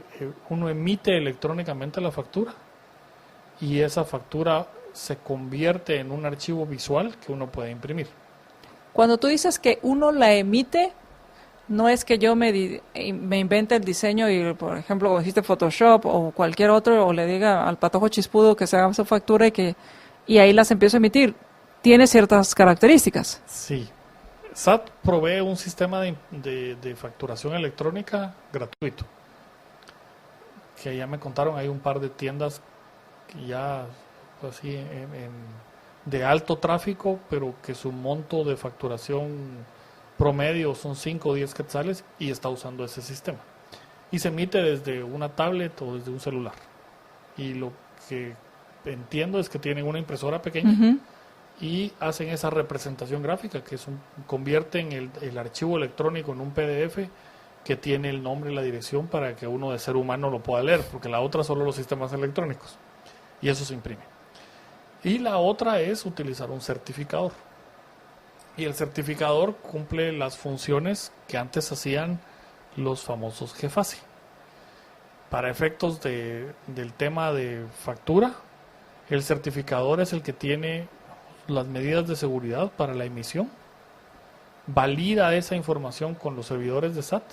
uno emite electrónicamente la factura y esa factura se convierte en un archivo visual que uno puede imprimir. Cuando tú dices que uno la emite, no es que yo me invente el diseño y, por ejemplo, como dijiste Photoshop o cualquier otro, o le diga al patojo chispudo que se haga su factura y ahí las empiezo a emitir. Tiene ciertas características. Sí. SAT provee un sistema de facturación electrónica gratuito. Que ya me contaron, hay un par de tiendas que ya así de alto tráfico, pero que su monto de facturación promedio son 5 o 10 quetzales y está usando ese sistema. Y se emite desde una tablet o desde un celular. Y lo que entiendo es que tienen una impresora pequeña y hacen esa representación gráfica, que convierten el archivo electrónico en un PDF que tiene el nombre y la dirección para que uno de ser humano lo pueda leer, porque la otra solo los sistemas electrónicos. Y eso se imprime. Y la otra es utilizar un certificador. Y el certificador cumple las funciones que antes hacían los famosos GFASI. Para efectos del tema de factura, el certificador es el que tiene las medidas de seguridad para la emisión, valida esa información con los servidores de SAT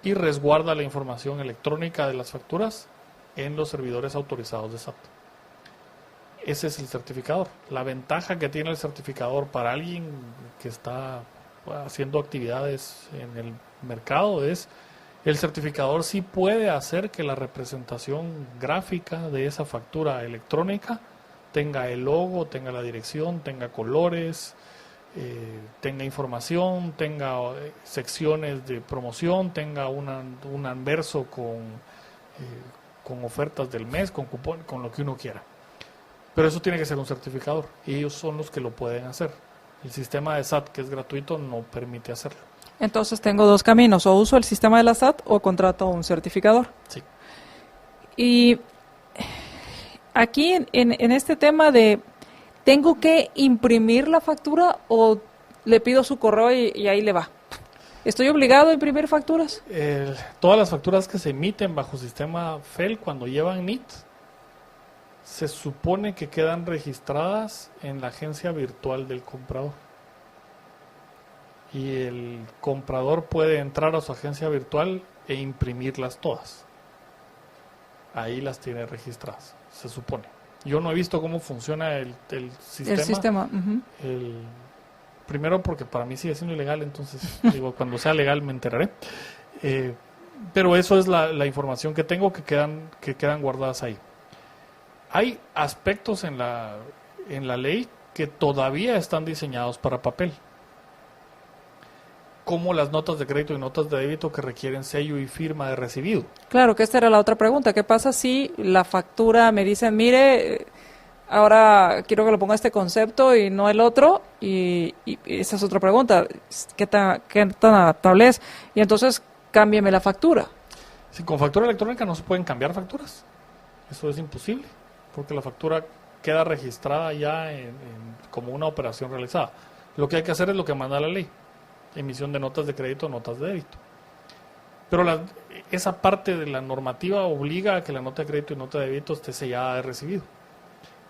y resguarda la información electrónica de las facturas en los servidores autorizados de SAT. Ese es el certificador. La ventaja que tiene el certificador para alguien que está haciendo actividades en el mercado es el certificador sí puede hacer que la representación gráfica de esa factura electrónica tenga el logo, tenga la dirección, tenga colores, tenga información, tenga secciones de promoción, tenga un anverso con ofertas del mes, con cupón, con lo que uno quiera. Pero eso tiene que ser un certificador y ellos son los que lo pueden hacer. El sistema de SAT, que es gratuito, no permite hacerlo. Entonces tengo 2 caminos, o uso el sistema de la SAT o contrato un certificador. Sí. Y aquí en este tema de, ¿tengo que imprimir la factura o le pido su correo y ahí le va? ¿Estoy obligado a imprimir facturas? Todas las facturas que se emiten bajo sistema FEL cuando llevan NIT se supone que quedan registradas en la agencia virtual del comprador. Y el comprador puede entrar a su agencia virtual e imprimirlas todas. Ahí las tiene registradas, se supone. Yo no he visto cómo funciona el sistema. El sistema. Primero porque para mí sigue siendo ilegal, entonces digo, cuando sea legal me enteraré. Pero eso es la información que tengo que quedan guardadas ahí. Hay aspectos en la ley que todavía están diseñados para papel, como las notas de crédito y notas de débito que requieren sello y firma de recibido. Claro, que esta era la otra pregunta. ¿Qué pasa si la factura me dicen, mire, ahora quiero que lo ponga este concepto y no el otro? Y esa es otra pregunta. ¿Qué tan adaptable es? Y entonces, cámbiame la factura. Si con factura electrónica no se pueden cambiar facturas. Eso es imposible, porque la factura queda registrada ya como una operación realizada. Lo que hay que hacer es lo que manda la ley: emisión de notas de crédito, notas de débito. Pero esa parte de la normativa obliga a que la nota de crédito y nota de débito esté sellada de recibido.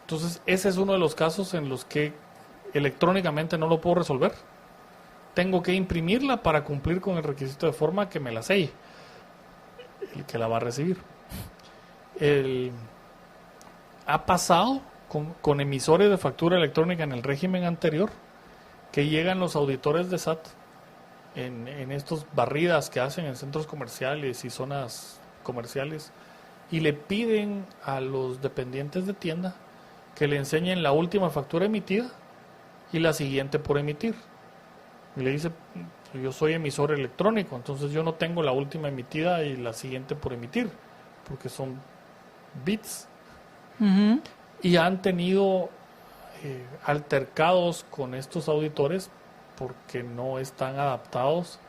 Entonces, ese es uno de los casos en los que electrónicamente no lo puedo resolver. Tengo que imprimirla para cumplir con el requisito de forma que me la selle el que la va a recibir. Ha pasado con emisores de factura electrónica en el régimen anterior, que llegan los auditores de SAT en estos barridas que hacen en centros comerciales y zonas comerciales y le piden a los dependientes de tienda que le enseñen la última factura emitida y la siguiente por emitir. Y le dice, yo soy emisor electrónico, entonces yo no tengo la última emitida y la siguiente por emitir, porque son bits. Ujú. Y han tenido altercados con estos auditores porque no están adaptados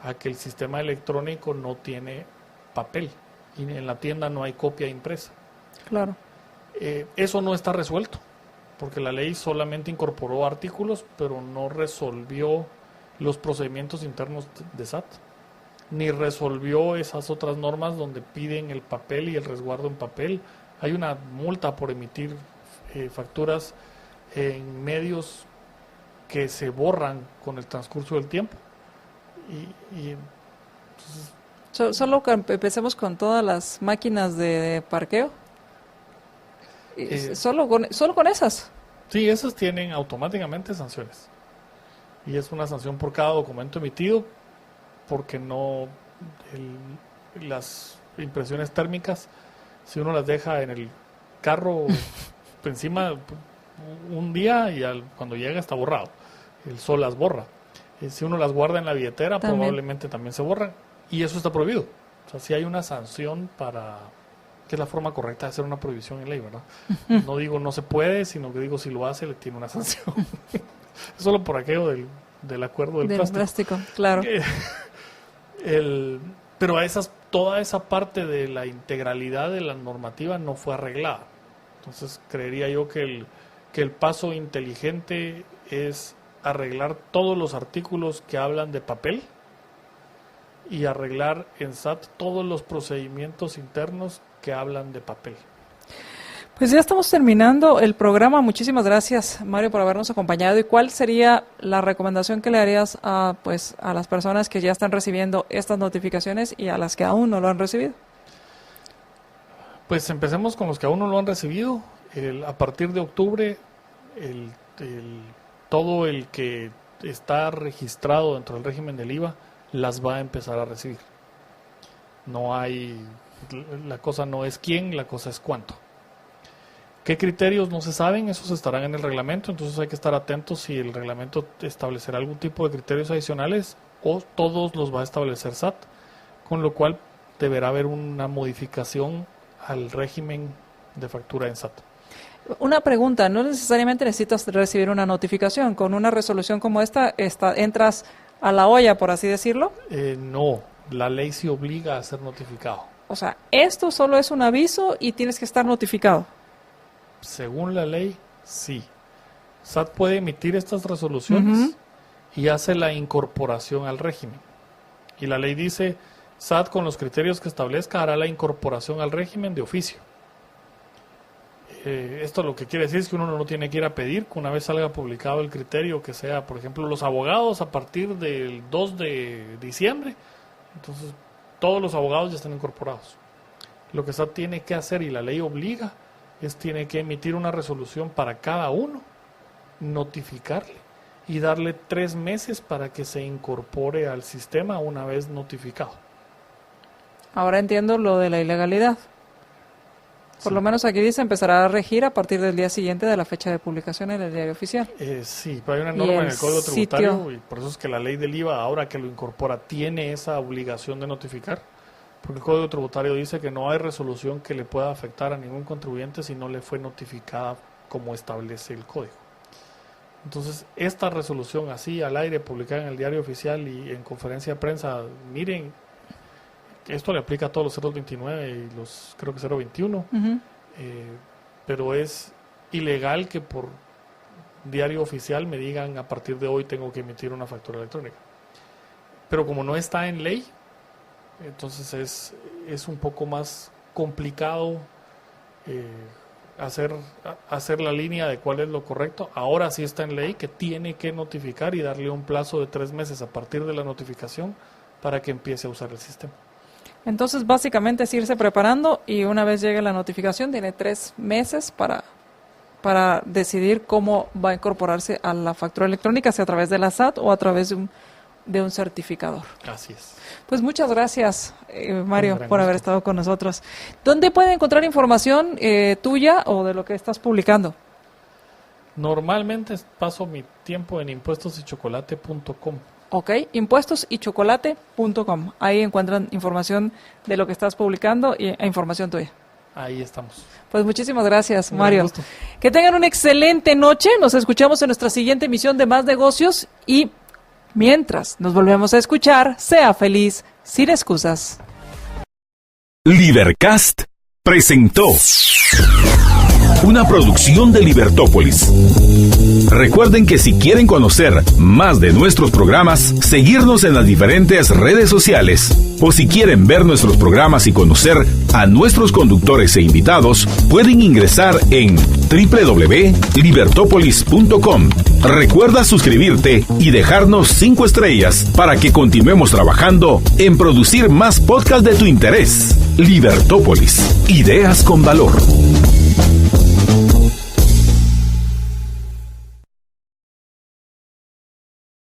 a que el sistema electrónico no tiene papel y en la tienda no hay copia impresa. Claro. Eso no está resuelto porque la ley solamente incorporó artículos pero no resolvió los procedimientos internos de SAT ni resolvió esas otras normas donde piden el papel y el resguardo en papel. Hay una multa por emitir facturas en medios que se borran con el transcurso del tiempo. Entonces, Solo que empecemos con todas las máquinas de parqueo. Solo con esas. sí, esas tienen automáticamente sanciones. Y es una sanción por cada documento emitido porque no las impresiones térmicas, si uno las deja en el carro encima un día y cuando llega está borrado. El sol las borra. Si uno las guarda en la billetera, También. probablemente también se borran. Y eso está prohibido. O sea, si hay una sanción que es la forma correcta de hacer una prohibición en ley, ¿verdad? No digo no se puede, sino que digo si lo hace le tiene una sanción. Solo por aquello del acuerdo del plástico. Claro. Pero toda esa parte de la integralidad de la normativa no fue arreglada. Entonces creería yo que el paso inteligente es arreglar todos los artículos que hablan de papel y arreglar en SAT todos los procedimientos internos que hablan de papel. Pues ya estamos terminando el programa. Muchísimas gracias, Mario, por habernos acompañado. ¿Y cuál sería la recomendación que le harías a las personas que ya están recibiendo estas notificaciones y a las que aún no lo han recibido? Pues empecemos con los que aún no lo han recibido. A partir de octubre, todo el que está registrado dentro del régimen del IVA las va a empezar a recibir. La cosa no es quién, la cosa es cuánto. ¿Qué criterios no se saben? Esos estarán en el reglamento, entonces hay que estar atentos si el reglamento establecerá algún tipo de criterios adicionales o todos los va a establecer SAT, con lo cual deberá haber una modificación al régimen de factura en SAT. Una pregunta, no necesariamente necesitas recibir una notificación. Con una resolución como esta entras a la olla, por así decirlo. No, la ley sí obliga a ser notificado. O sea, esto solo es un aviso y tienes que estar notificado. Según la ley, sí. SAT puede emitir estas resoluciones y hace la incorporación al régimen. Y la ley dice, SAT con los criterios que establezca hará la incorporación al régimen de oficio. Esto lo que quiere decir es que uno no tiene que ir a pedir que una vez salga publicado el criterio que sea, por ejemplo, los abogados a partir del 2 de diciembre. Entonces, todos los abogados ya están incorporados. Lo que SAT tiene que hacer y la ley obliga tiene que emitir una resolución para cada uno, notificarle y darle 3 meses para que se incorpore al sistema una vez notificado. Ahora entiendo lo de la ilegalidad. Por Sí. lo menos aquí dice empezará a regir a partir del día siguiente de la fecha de publicación en el diario oficial. Sí, pero hay una Y norma en el el Código Tributario sitio. y por eso es que la ley del IVA, ahora que lo incorpora, tiene esa obligación de notificar. Porque el Código Tributario dice que no hay resolución que le pueda afectar a ningún contribuyente si no le fue notificada como establece el Código. Entonces, esta resolución así al aire, publicada en el diario oficial y en conferencia de prensa, miren, esto le aplica a todos los 029 y los, creo que 021, Ujú. pero es ilegal que por diario oficial me digan a partir de hoy tengo que emitir una factura electrónica. Pero como no está en ley, entonces es un poco más complicado hacer la línea de cuál es lo correcto. Ahora sí está en ley que tiene que notificar y darle un plazo de 3 meses a partir de la notificación para que empiece a usar el sistema. Entonces, básicamente es irse preparando y una vez llegue la notificación, tiene 3 meses para decidir cómo va a incorporarse a la factura electrónica, si a través de la SAT o a través de de un certificador. Así es. Pues muchas gracias, Mario, por haber gusto. estado con nosotros. ¿Dónde puede encontrar información tuya o de lo que estás publicando? Normalmente paso mi tiempo en impuestosychocolate.com. Ok, impuestosychocolate.com. Ahí encuentran información de lo que estás publicando e información tuya. Ahí estamos. Pues muchísimas gracias, Un Mario. gusto. Que tengan una excelente noche. Nos escuchamos en nuestra siguiente emisión de Más Negocios y mientras nos volvemos a escuchar, sea feliz, sin excusas. Libercast presentó una producción de Libertópolis. Recuerden que si quieren conocer más de nuestros programas, seguirnos en las diferentes redes sociales, o si quieren ver nuestros programas y conocer a nuestros conductores e invitados, pueden ingresar en www.libertopolis.com. Recuerda suscribirte y dejarnos 5 estrellas para que continuemos trabajando en producir más podcasts de tu interés. Libertópolis, ideas con valor.